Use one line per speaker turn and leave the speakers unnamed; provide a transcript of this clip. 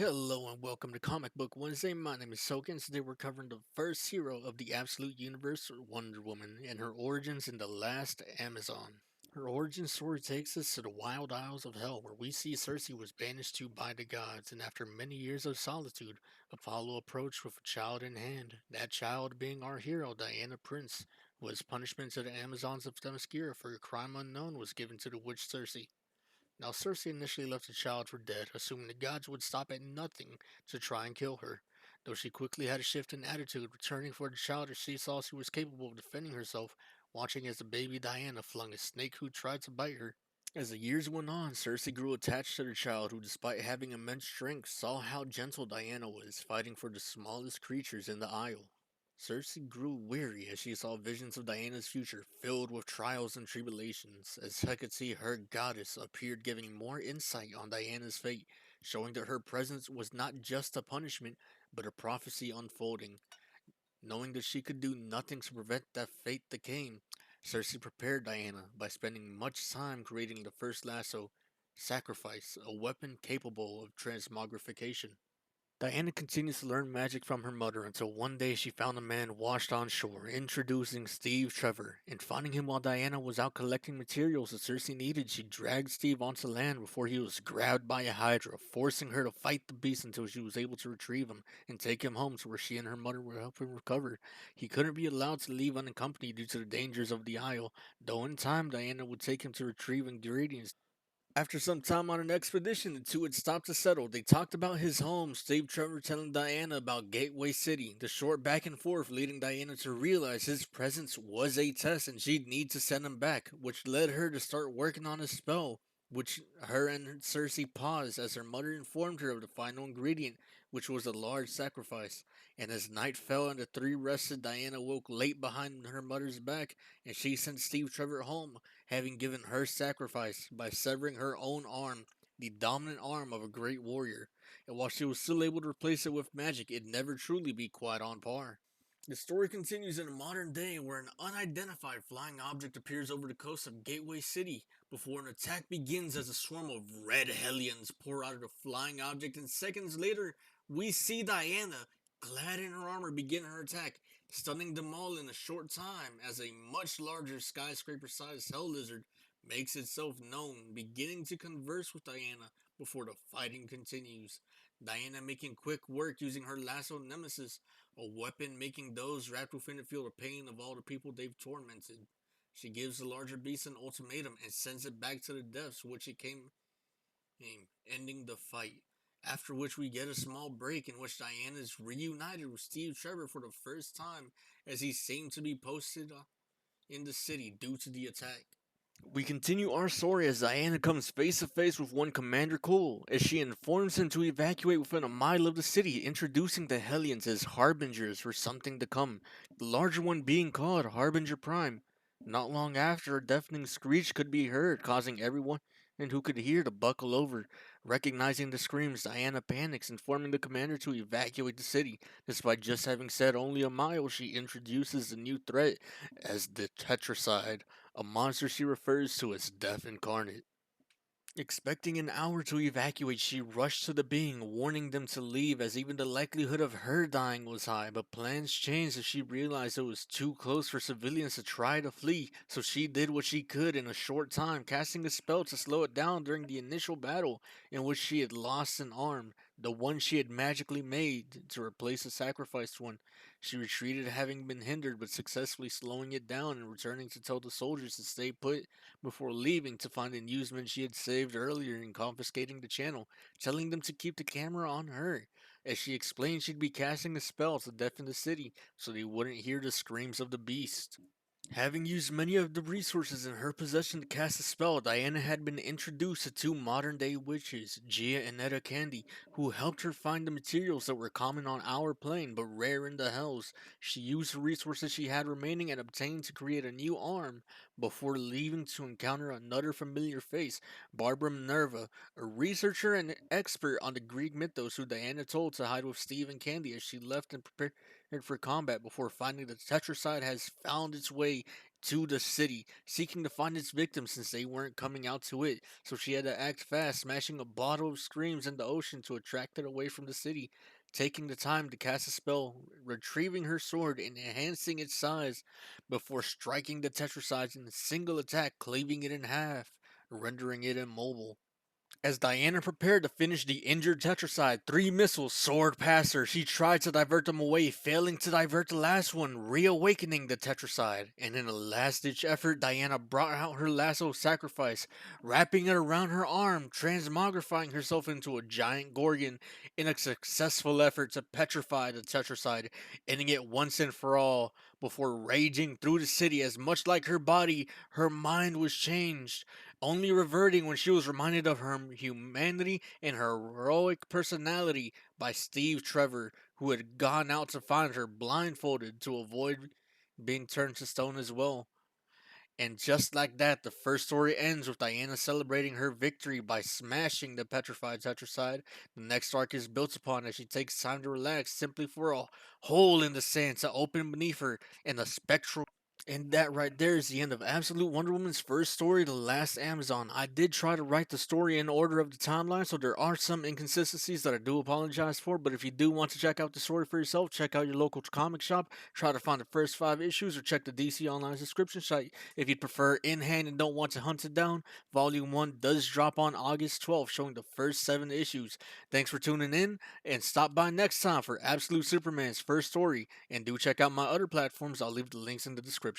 Hello and welcome to Comic Book Wednesday. My name is Soken. Today we're covering the first hero of the Absolute Universe, Wonder Woman, and her origins in The Last Amazon. Her origin story takes us to the wild isles of Hell, where we see Circe was banished to by the gods, and after many years of solitude, Apollo approached with a child in hand. That child being our hero, Diana Prince, who as punishment to the Amazons of Themyscira for a crime unknown was given to the witch Circe. Now, Circe initially left the child for dead, assuming the gods would stop at nothing to try and kill her. Though she quickly had a shift in attitude, returning for the child as she saw she was capable of defending herself, watching as the baby Diana flung a snake who tried to bite her. As the years went on, Circe grew attached to the child who, despite having immense strength, saw how gentle Diana was, fighting for the smallest creatures in the isle. Circe grew weary as she saw visions of Diana's future filled with trials and tribulations, as Hecate, her goddess, appeared giving more insight on Diana's fate, showing that her presence was not just a punishment, but a prophecy unfolding. Knowing that she could do nothing to prevent that fate that came, Circe prepared Diana by spending much time creating the first lasso, Sacrifice, a weapon capable of transmogrification. Diana continues to learn magic from her mother until one day she found a man washed on shore, introducing Steve Trevor. And finding him while Diana was out collecting materials that Circe needed, she dragged Steve onto land before he was grabbed by a hydra, forcing her to fight the beast until she was able to retrieve him and take him home to where she and her mother would help him recover. He couldn't be allowed to leave unaccompanied due to the dangers of the Isle, though in time Diana would take him to retrieve ingredients. After some time on an expedition, the two had stopped to settle. They talked about his home, Steve Trevor telling Diana about Gateway City, the short back and forth leading Diana to realize his presence was a test and she'd need to send him back, which led her to start working on a spell, which her and Circe paused as her mother informed her of the final ingredient, which was a large sacrifice. And as night fell and the three rested, Diana woke late behind her mother's back, and she sent Steve Trevor home, having given her sacrifice by severing her own arm, the dominant arm of a great warrior. And while she was still able to replace it with magic, it'd never truly be quite on par. The story continues in a modern day where an unidentified flying object appears over the coast of Gateway City before an attack begins as a swarm of red hellions pour out of the flying object, and seconds later, we see Diana, clad in her armor, begin her attack, stunning them all in a short time as a much larger skyscraper-sized hell lizard makes itself known, beginning to converse with Diana before the fighting continues. Diana making quick work using her lasso nemesis, a weapon making those wrapped within it feel the pain of all the people they've tormented. She gives the larger beast an ultimatum and sends it back to the depths, which it came, ending the fight. After which we get a small break in which Diana is reunited with Steve Trevor for the first time, as he seemed to be posted in the city due to the attack. We continue our story as Diana comes face to face with one Commander Cole, as she informs him to evacuate within a mile of the city, introducing the Hellions as harbingers for something to come, the larger one being called Harbinger Prime. Not long after, a deafening screech could be heard, causing everyone and who could hear to buckle over. Recognizing the screams, Diana panics, informing the commander to evacuate the city. Despite just having said only a mile, she introduces the new threat as the Tetracide, a monster she refers to as Death Incarnate. Expecting an hour to evacuate, she rushed to the being, warning them to leave as even the likelihood of her dying was high, but plans changed as she realized it was too close for civilians to try to flee, so she did what she could in a short time, casting a spell to slow it down during the initial battle in which she had lost an arm, the one she had magically made to replace the sacrificed one. She retreated having been hindered, but successfully slowing it down and returning to tell the soldiers to stay put before leaving to find the newsmen she had saved earlier and confiscating the channel, telling them to keep the camera on her. As she explained, she'd be casting a spell to deafen the city so they wouldn't hear the screams of the beast. Having used many of the resources in her possession to cast a spell, Diana had been introduced to two modern day witches, Gia and Etta Candy, who helped her find the materials that were common on our plane but rare in the Hells. She used the resources she had remaining and obtained to create a new arm before leaving to encounter another familiar face, Barbara Minerva, a researcher and expert on the Greek mythos who Diana told to hide with Steve and Candy as she left and prepared for combat before finding the Tetracide has found its way to the city, seeking to find its victims since they weren't coming out to it. So she had to act fast, smashing a bottle of screams in the ocean to attract it away from the city, taking the time to cast a spell, retrieving her sword and enhancing its size before striking the Tetracide in a single attack, cleaving it in half, rendering it immobile. As Diana prepared to finish the injured Tetracide, three missiles soared past her. She tried to divert them away, failing to divert the last one, reawakening the Tetracide. And in a last-ditch effort, Diana brought out her lasso of sacrifice, wrapping it around her arm, transmogrifying herself into a giant Gorgon in a successful effort to petrify the Tetracide, ending it once and for all, before raging through the city as much like her body, her mind was changed, only reverting when she was reminded of her humanity and her heroic personality by Steve Trevor, who had gone out to find her blindfolded to avoid being turned to stone as well. And just like that, the first story ends with Diana celebrating her victory by smashing the petrified Tetracide. The next arc is built upon as she takes time to relax, simply for a hole in the sand to open beneath her and the spectral. And that right there is the end of Absolute Wonder Woman's first story, The Last Amazon. I did try to write the story in order of the timeline, so there are some inconsistencies that I do apologize for. But if you do want to check out the story for yourself, check out your local comic shop, try to find the first 5 issues, or check the DC Online subscription site. If you'd prefer in hand and don't want to hunt it down, Volume 1 does drop on August 12th, showing the first 7 issues. Thanks for tuning in, and stop by next time for Absolute Superman's first story. And do check out my other platforms, I'll leave the links in the description.